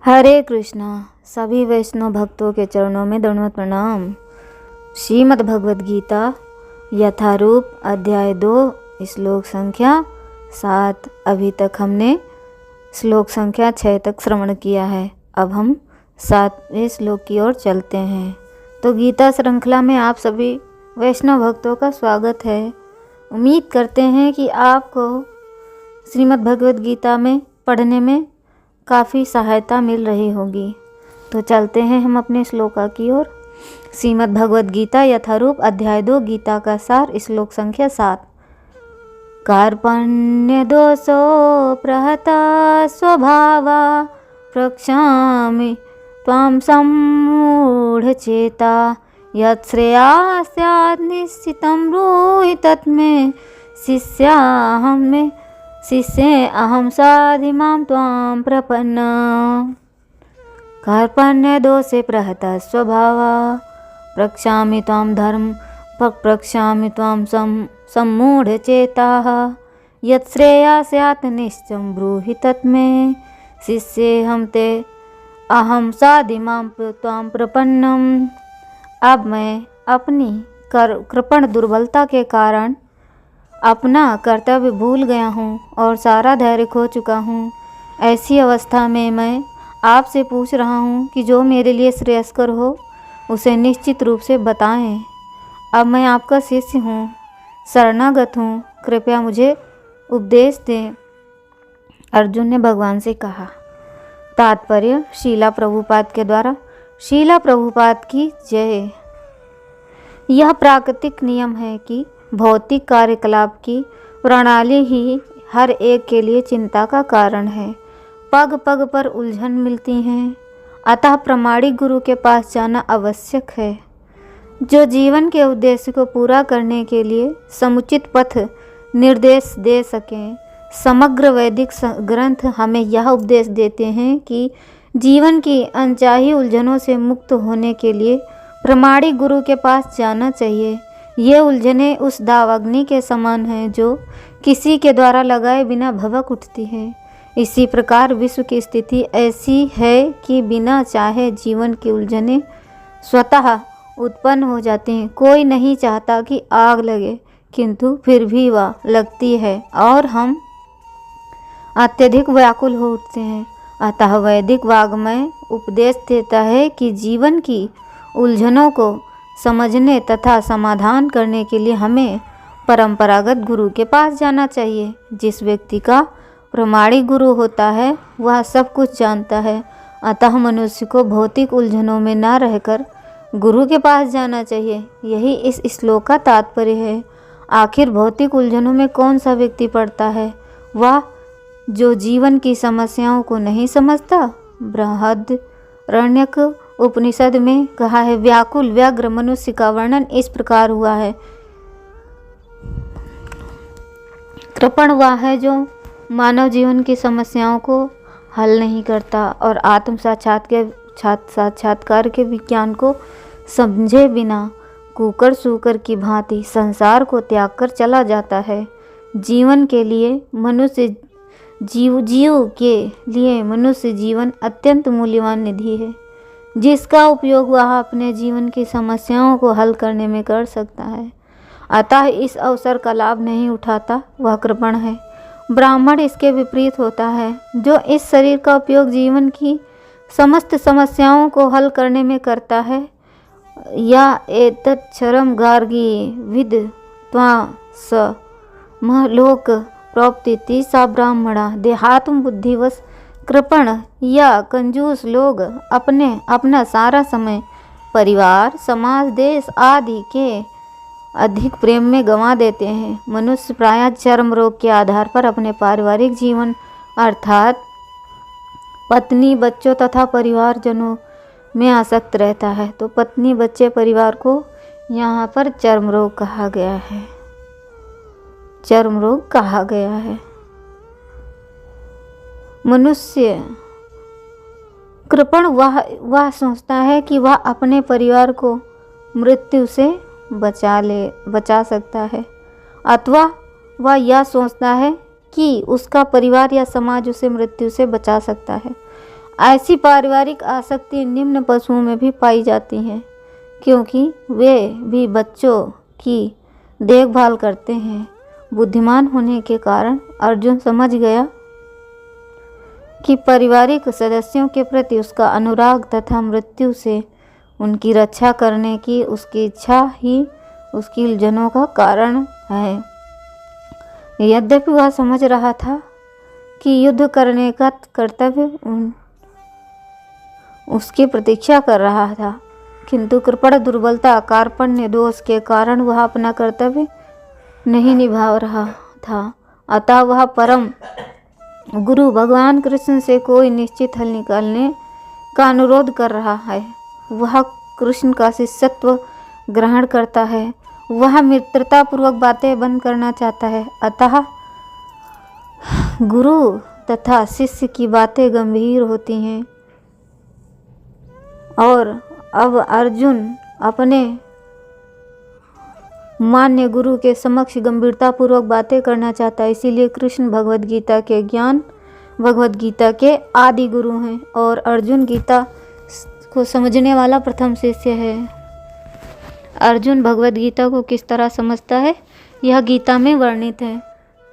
हरे कृष्णा। सभी वैष्णव भक्तों के चरणों में दंडवत प्रणाम। श्रीमद् भगवद गीता यथारूप अध्याय 2 श्लोक संख्या 7। अभी तक हमने श्लोक संख्या 6 तक श्रवण किया है। अब हम 7वें श्लोक की ओर चलते हैं। तो गीता श्रृंखला में आप सभी वैष्णव भक्तों का स्वागत है। उम्मीद करते हैं कि आपको श्रीमद् भगवद गीता में पढ़ने में काफ़ी सहायता मिल रही होगी। तो चलते हैं हम अपने श्लोका की ओर। श्रीमद् भगवद गीता यथारूप अध्याय 2 गीता का सार श्लोक संख्या 7। कार्पण्य दोषो प्रहता स्वभावा प्रक्षामि त्वां सम्मूढचेता यत् स्यात् निश्चितं ब्रूहि तत्मे शिष्ये अहम साधिमां त्वां प्रपन्न। कार्पण्य दोषे प्रहता स्वभावा प्रक्षामि त्वां सम्मूढचेताः यत् स्यात् निश्चितं ब्रूहि तत्मे शिष्ये अहम साधिमां त्वां प्रपन्नम। अब मैं अपनी कृपण दुर्बलता के कारण अपना कर्तव्य भूल गया हूँ और सारा धैर्य खो चुका हूँ। ऐसी अवस्था में मैं आपसे पूछ रहा हूँ कि जो मेरे लिए श्रेयस्कर हो उसे निश्चित रूप से बताएं। अब मैं आपका शिष्य हूँ, शरणागत हूँ, कृपया मुझे उपदेश दें। अर्जुन ने भगवान से कहा। तात्पर्य शीला प्रभुपाद के द्वारा। शीला प्रभुपाद की जय। यह प्राकृतिक नियम है कि भौतिक कार्यकलाप की प्रणाली ही हर एक के लिए चिंता का कारण है। पग पग पर उलझन मिलती हैं, अतः प्रामाणिक गुरु के पास जाना आवश्यक है, जो जीवन के उद्देश्य को पूरा करने के लिए समुचित पथ निर्देश दे सकें। समग्र वैदिक ग्रंथ हमें यह उपदेश देते हैं कि जीवन की अनचाही उलझनों से मुक्त होने के लिए प्रामाणिक गुरु के पास जाना चाहिए। ये उलझनें उस दावाग्नि के समान हैं जो किसी के द्वारा लगाए बिना भभक उठती हैं। इसी प्रकार विश्व की स्थिति ऐसी है कि बिना चाहे जीवन की उलझनें स्वतः उत्पन्न हो जाती हैं। कोई नहीं चाहता कि आग लगे, किंतु फिर भी वह लगती है और हम अत्यधिक व्याकुल हो उठते हैं। अतः वैदिक वाग्मय उपदेश देता है कि जीवन की उलझनों को समझने तथा समाधान करने के लिए हमें परंपरागत गुरु के पास जाना चाहिए। जिस व्यक्ति का प्रामाणिक गुरु होता है वह सब कुछ जानता है, अतः मनुष्य को भौतिक उलझनों में न रहकर गुरु के पास जाना चाहिए। यही इस श्लोक का तात्पर्य है। आखिर भौतिक उलझनों में कौन सा व्यक्ति पड़ता है? वह जो जीवन की समस्याओं को नहीं समझता। बृहदारण्यक उपनिषद में कहा है, व्याकुल व्यग्र मनुष्य का वर्णन इस प्रकार हुआ है। कृपण वह है जो मानव जीवन की समस्याओं को हल नहीं करता और आत्म साक्षात्कार के विज्ञान को समझे बिना कुकर सूकर की भांति संसार को त्याग कर चला जाता है। जीवन के लिए मनुष्य जीवन अत्यंत मूल्यवान निधि है, जिसका उपयोग वह अपने जीवन की समस्याओं को हल करने में कर सकता है। अतः इस अवसर का लाभ नहीं उठाता वह कृपण है। ब्राह्मण इसके विपरीत होता है, जो इस शरीर का उपयोग जीवन की समस्त समस्याओं को हल करने में करता है। या एतच्छरम गार्गी विद त्वा स महलोक प्राप्ति सा ब्राह्मणा। देहात्म बुद्धिवश कृपण या कंजूस लोग अपना सारा समय परिवार, समाज, देश आदि के अधिक प्रेम में गंवा देते हैं। मनुष्य प्रायः चर्म रोग के आधार पर अपने पारिवारिक जीवन अर्थात पत्नी, बच्चों तथा परिवारजनों में आसक्त रहता है। तो पत्नी, बच्चे, परिवार को यहाँ पर चर्म रोग कहा गया है। चर्म रोग कहा गया है। मनुष्य कृपण वह सोचता है कि वह अपने परिवार को मृत्यु से बचा सकता है, अथवा वह यह सोचता है कि उसका परिवार या समाज उसे मृत्यु से बचा सकता है। ऐसी पारिवारिक आसक्ति निम्न पशुओं में भी पाई जाती है, क्योंकि वे भी बच्चों की देखभाल करते हैं। बुद्धिमान होने के कारण अर्जुन समझ गया कि पारिवारिक सदस्यों के प्रति उसका अनुराग तथा मृत्यु से उनकी रक्षा करने की उसकी इच्छा ही उसकी उलझनों का कारण है। यद्यपि वह समझ रहा था कि युद्ध करने का कर्तव्य उसकी प्रतीक्षा कर रहा था, किंतु कृपण दुर्बलता कार्पण्य दोष के कारण वह अपना कर्तव्य नहीं निभा रहा था। अतः वह परम गुरु भगवान कृष्ण से कोई निश्चित हल निकालने का अनुरोध कर रहा है। वह कृष्ण का शिष्यत्व ग्रहण करता है, वह मित्रता पूर्वक बातें बंद करना चाहता है। अतः गुरु तथा शिष्य की बातें गंभीर होती हैं और अब अर्जुन अपने मान्य गुरु के समक्ष गंभीरता पूर्वक बातें करना चाहता है। इसीलिए कृष्ण भगवद गीता के ज्ञान भगवद गीता के आदि गुरु हैं और अर्जुन गीता को समझने वाला प्रथम शिष्य है। अर्जुन भगवद गीता को किस तरह समझता है यह गीता में वर्णित है।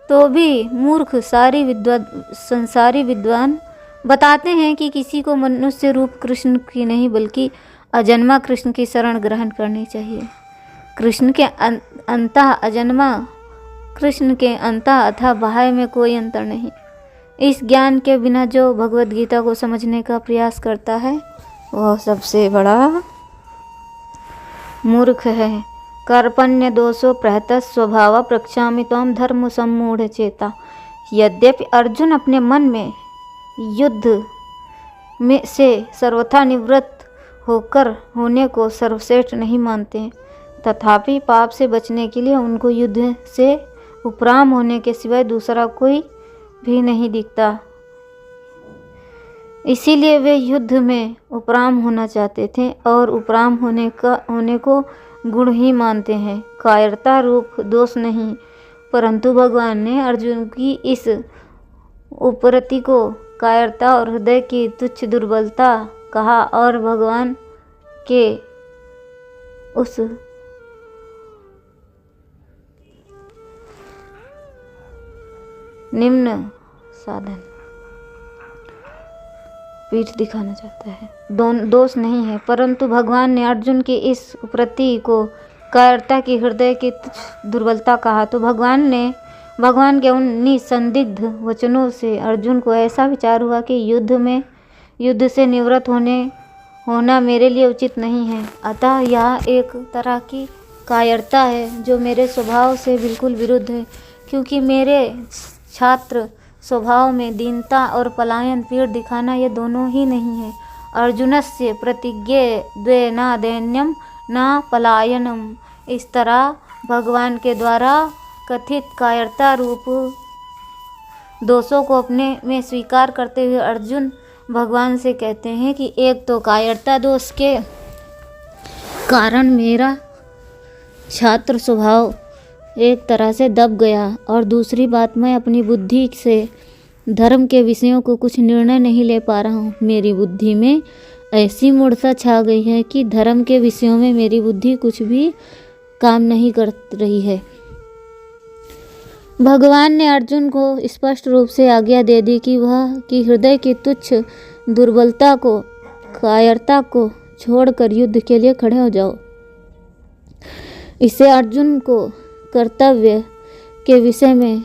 तो भी मूर्ख संसारी विद्वान बताते हैं कि किसी को मनुष्य रूप कृष्ण की नहीं बल्कि अजन्मा कृष्ण की शरण ग्रहण करनी चाहिए। कृष्ण के अंतः अजन्मा कृष्ण के अंतः अथवा बाह्य में कोई अंतर नहीं। इस ज्ञान के बिना जो भगवद गीता को समझने का प्रयास करता है वह सबसे बड़ा मूर्ख है। कार्पण्य दोषो प्रहत स्वभाव प्रक्षामि त्वं धर्म सम्मूढ़ चेता। यद्यपि अर्जुन अपने मन में युद्ध में से सर्वथा निवृत्त होने को सर्वश्रेष्ठ नहीं मानते, तथापि पाप से बचने के लिए उनको युद्ध से उपराम होने के सिवाय दूसरा कोई भी नहीं दिखता। इसीलिए वे युद्ध में उपराम होना चाहते थे और उपराम होने को गुण ही मानते हैं, कायरता रूप दोष नहीं। परंतु भगवान ने अर्जुन की इस उपरति को कायरता और हृदय की तुच्छ दुर्बलता कहा और भगवान के उस निम्न साधन पीठ दिखाना चाहता है। दोष नहीं है, परंतु भगवान ने अर्जुन की इस उपरति को कायरता की हृदय की दुर्बलता कहा तो भगवान के उन निसंदिग्ध वचनों से अर्जुन को ऐसा विचार हुआ कि युद्ध से निवृत्त होना मेरे लिए उचित नहीं है। अतः यह एक तरह की कायरता है जो मेरे स्वभाव से बिल्कुल विरुद्ध है, क्योंकि मेरे छात्र स्वभाव में दीनता और पलायन पीठ दिखाना ये दोनों ही नहीं है। अर्जुनस्य प्रतिज्ञे द्वे न दैन्यम न पलायनम। इस तरह भगवान के द्वारा कथित कायरता रूप दोषों को अपने में स्वीकार करते हुए अर्जुन भगवान से कहते हैं कि एक तो कायरता दोष के कारण मेरा छात्र स्वभाव एक तरह से दब गया और दूसरी बात मैं अपनी बुद्धि से धर्म के विषयों को कुछ निर्णय नहीं ले पा रहा हूँ। मेरी बुद्धि में ऐसी मूढ़ता छा गई है कि धर्म के विषयों में मेरी बुद्धि कुछ भी काम नहीं कर रही है। भगवान ने अर्जुन को स्पष्ट रूप से आज्ञा दे दी कि हृदय की तुच्छ दुर्बलता को कायरता को छोड़कर युद्ध के लिए खड़े हो जाओ। इससे अर्जुन को कर्तव्य के विषय में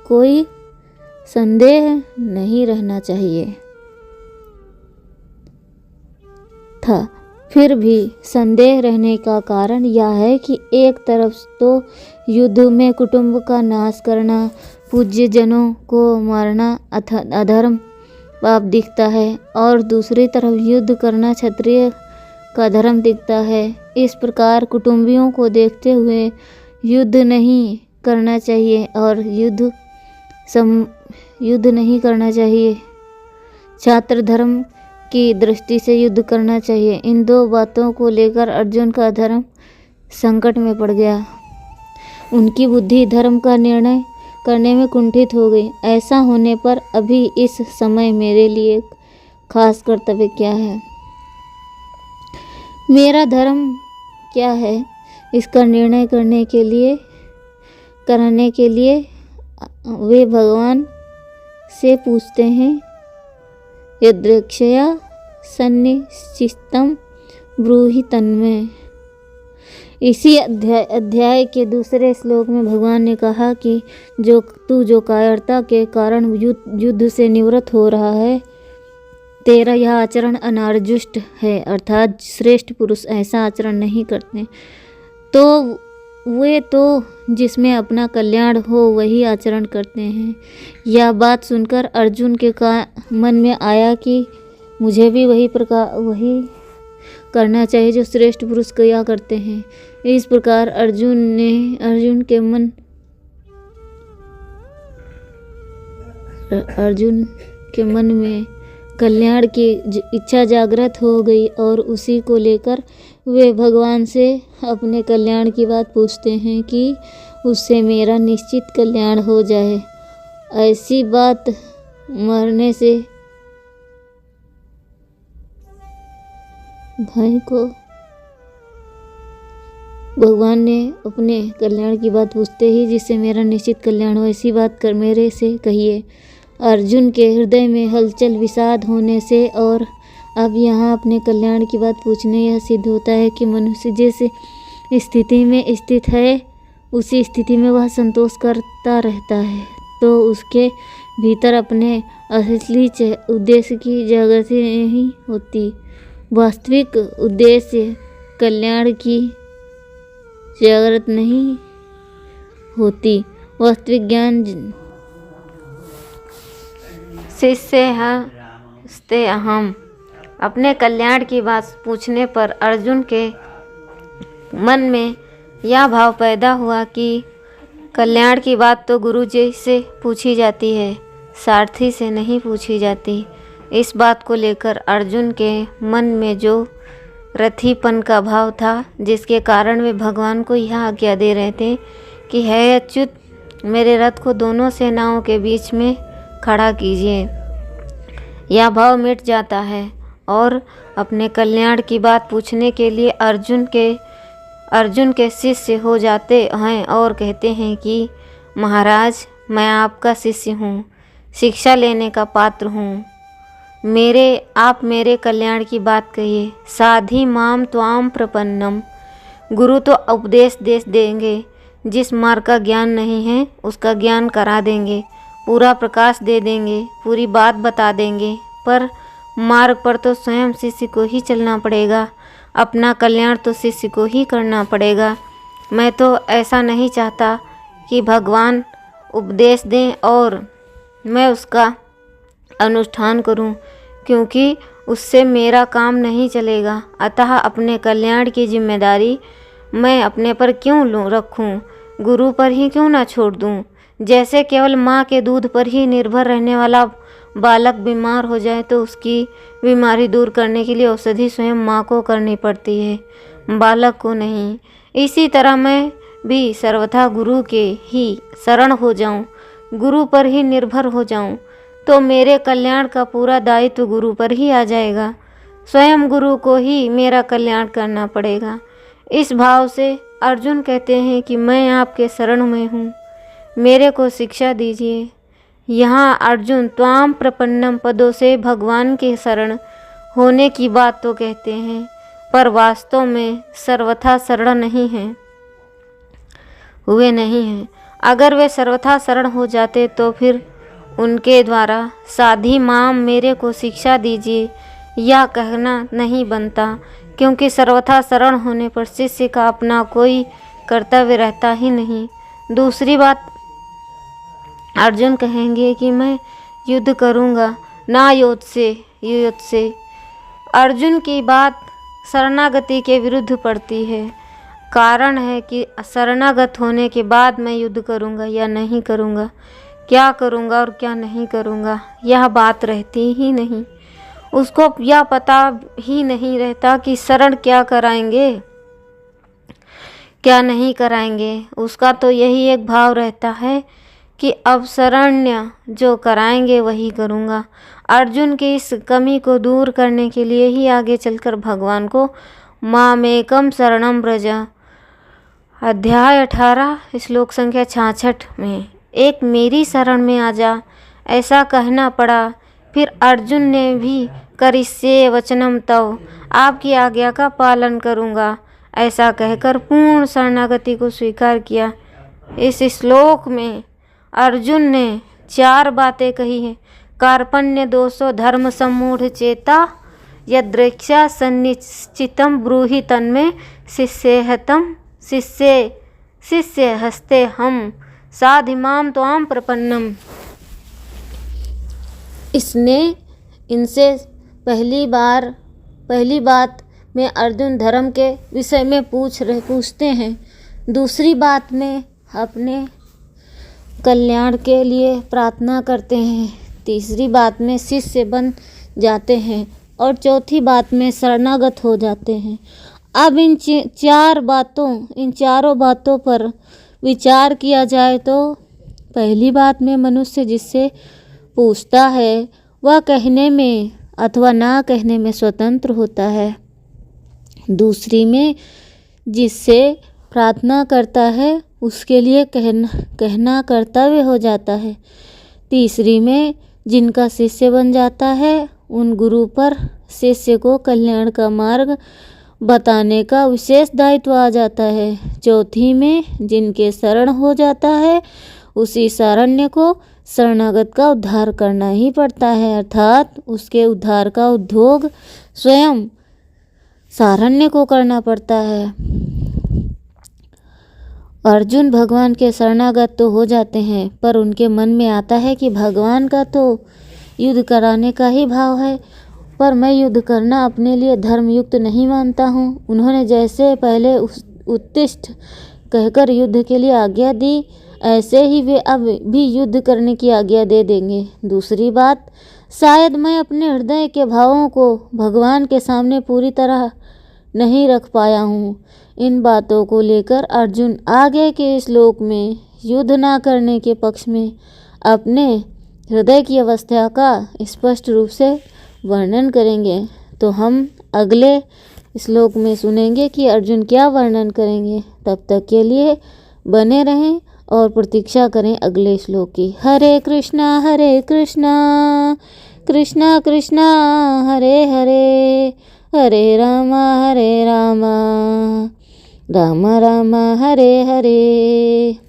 कोई संदेह नहीं रहना चाहिए था। फिर भी संदेह रहने का कारण यह है कि एक तरफ तो युद्ध में कुटुंब का नाश करना, पूज्य जनों को मारना अधर्म पाप दिखता है और दूसरी तरफ युद्ध करना क्षत्रिय का धर्म दिखता है। इस प्रकार कुटुंबियों को देखते हुए युद्ध नहीं करना चाहिए और युद्ध नहीं करना चाहिए। छात्र धर्म की दृष्टि से युद्ध करना चाहिए। इन दो बातों को लेकर अर्जुन का धर्म संकट में पड़ गया। उनकी बुद्धि धर्म का निर्णय करने में कुंठित हो गई। ऐसा होने पर अभी इस समय मेरे लिए खास कर्तव्य क्या है, मेरा धर्म क्या है, इसका निर्णय करने के लिए वे भगवान से पूछते हैं। यदृक्षया सन्निश्चितं ब्रूहि तन्मे। इसी अध्याय के दूसरे श्लोक में भगवान ने कहा कि जो कायरता के कारण युद्ध से निवृत्त हो रहा है, तेरा यह आचरण अनार्जुष्ट है, अर्थात श्रेष्ठ पुरुष ऐसा आचरण नहीं करते। तो वे तो जिसमें अपना कल्याण हो वही आचरण करते हैं। यह बात सुनकर अर्जुन के मन में आया कि मुझे भी वही करना चाहिए जो श्रेष्ठ पुरुष किया करते हैं। इस प्रकार अर्जुन के मन में कल्याण की इच्छा जागृत हो गई और उसी को लेकर वे भगवान से अपने कल्याण की बात पूछते हैं कि उससे मेरा निश्चित कल्याण हो जाए। ऐसी बात मरने से भाई को भगवान ने अपने कल्याण की बात पूछते ही जिससे मेरा निश्चित कल्याण हो, ऐसी बात कर मेरे से कहिए। अर्जुन के हृदय में हलचल विषाद होने से और अब यहाँ अपने कल्याण की बात पूछने यह सिद्ध होता है कि मनुष्य जिस स्थिति में स्थित है उसी स्थिति में वह संतोष करता रहता है, तो उसके भीतर अपने असली उद्देश्य की जागृति नहीं होती। वास्तविक उद्देश्य कल्याण की जागृत नहीं होती। वास्तविक ज्ञान शिष्य हस्ते अहम। अपने कल्याण की बात पूछने पर अर्जुन के मन में यह भाव पैदा हुआ कि कल्याण की बात तो गुरु जी से पूछी जाती है, सारथी से नहीं पूछी जाती। इस बात को लेकर अर्जुन के मन में जो रथीपन का भाव था, जिसके कारण वे भगवान को यह आज्ञा दे रहे थे कि हे अच्युत, मेरे रथ को दोनों सेनाओं के बीच में खड़ा कीजिए, यह भाव मिट जाता है और अपने कल्याण की बात पूछने के लिए अर्जुन के शिष्य हो जाते हैं और कहते हैं कि महाराज, मैं आपका शिष्य हूँ, शिक्षा लेने का पात्र हूँ, आप मेरे कल्याण की बात कहिए। साधि माम त्वाम प्रपन्नम। गुरु तो उपदेश दे देंगे, जिस मार्ग का ज्ञान नहीं है उसका ज्ञान करा देंगे, पूरा प्रकाश दे देंगे, पूरी बात बता देंगे, पर मार्ग पर तो स्वयं शिष्य को ही चलना पड़ेगा, अपना कल्याण तो शिष्य को ही करना पड़ेगा। मैं तो ऐसा नहीं चाहता कि भगवान उपदेश दें और मैं उसका अनुष्ठान करूं, क्योंकि उससे मेरा काम नहीं चलेगा। अतः अपने कल्याण की जिम्मेदारी मैं अपने पर क्यों रखूं, गुरु पर ही क्यों ना छोड़ दूं। जैसे केवल माँ के दूध पर ही निर्भर रहने वाला बालक बीमार हो जाए तो उसकी बीमारी दूर करने के लिए औषधि स्वयं माँ को करनी पड़ती है, बालक को नहीं। इसी तरह मैं भी सर्वथा गुरु के ही शरण हो जाऊं, गुरु पर ही निर्भर हो जाऊं, तो मेरे कल्याण का पूरा दायित्व गुरु पर ही आ जाएगा। स्वयं गुरु को ही मेरा कल्याण करना पड़ेगा। इस भाव से अर्जुन कहते हैं कि मैं आपके शरण में हूँ, मेरे को शिक्षा दीजिए। यहाँ अर्जुन त्वाम प्रपन्नम पदों से भगवान के शरण होने की बात तो कहते हैं, पर वास्तव में सर्वथा शरण नहीं हैं, हुए नहीं हैं। अगर वे सर्वथा शरण हो जाते तो फिर उनके द्वारा साधी माम मेरे को शिक्षा दीजिए यह कहना नहीं बनता, क्योंकि सर्वथा शरण होने पर शिष्य का अपना कोई कर्तव्य रहता ही नहीं। दूसरी बात, अर्जुन कहेंगे कि मैं युद्ध करूंगा ना युद्ध से। अर्जुन की बात शरणागति के विरुद्ध पड़ती है। कारण है कि शरणागत होने के बाद मैं युद्ध करूंगा या नहीं करूंगा, क्या करूंगा और क्या नहीं करूंगा, यह बात रहती ही नहीं। उसको यह पता ही नहीं रहता कि शरण क्या कराएंगे क्या नहीं कराएंगे। उसका तो यही एक भाव रहता है कि अब शरण्य जो कराएंगे वही करूँगा। अर्जुन की इस कमी को दूर करने के लिए ही आगे चलकर भगवान को मामेकम शरणम व्रज अध्याय 18 श्लोक संख्या 66 में एक मेरी शरण में आ जा ऐसा कहना पड़ा। फिर अर्जुन ने भी करिष्ये वचनम तव आपकी आज्ञा का पालन करूँगा ऐसा कहकर पूर्ण शरणागति को स्वीकार किया। इस श्लोक में अर्जुन ने 4 बातें कही हैं। कार्पण्य दोषो धर्म सम्मूढ़ चेता यदृक्षा सन्निश्चितम ब्रूहि तन्मे शिष्य हस्ते हम साधिमाम त्वाम प्रपन्नम। इनसे पहली बात में अर्जुन धर्म के विषय में पूछते हैं। दूसरी बात में अपने कल्याण के लिए प्रार्थना करते हैं। तीसरी बात में शिष्य बन जाते हैं और चौथी बात में शरणागत हो जाते हैं। अब इन चारों बातों पर विचार किया जाए तो पहली बात में मनुष्य जिससे पूछता है वह कहने में अथवा ना कहने में स्वतंत्र होता है। दूसरी में जिससे प्रार्थना करता है उसके लिए कहना कर्तव्य हो जाता है। तीसरी में जिनका शिष्य बन जाता है उन गुरु पर शिष्य को कल्याण का मार्ग बताने का विशेष दायित्व आ जाता है। चौथी में जिनके शरण हो जाता है उसी शरण्य को शरणागत का उद्धार करना ही पड़ता है, अर्थात उसके उद्धार का उद्योग स्वयं शरण्य को करना पड़ता है। अर्जुन भगवान के शरणागत तो हो जाते हैं पर उनके मन में आता है कि भगवान का तो युद्ध कराने का ही भाव है, पर मैं युद्ध करना अपने लिए धर्मयुक्त नहीं मानता हूँ। उन्होंने जैसे पहले उत्तिष्ठ कहकर युद्ध के लिए आज्ञा दी ऐसे ही वे अब भी युद्ध करने की आज्ञा दे देंगे। दूसरी बात, शायद मैं अपने हृदय के भावों को भगवान के सामने पूरी तरह नहीं रख पाया हूँ। इन बातों को लेकर अर्जुन आगे के श्लोक में युद्ध ना करने के पक्ष में अपने हृदय की अवस्था का स्पष्ट रूप से वर्णन करेंगे। तो हम अगले श्लोक में सुनेंगे कि अर्जुन क्या वर्णन करेंगे। तब तक के लिए बने रहें और प्रतीक्षा करें अगले श्लोक की। हरे कृष्णा कृष्णा कृष्णा हरे हरे, हरे रामा राम राम हरे हरे।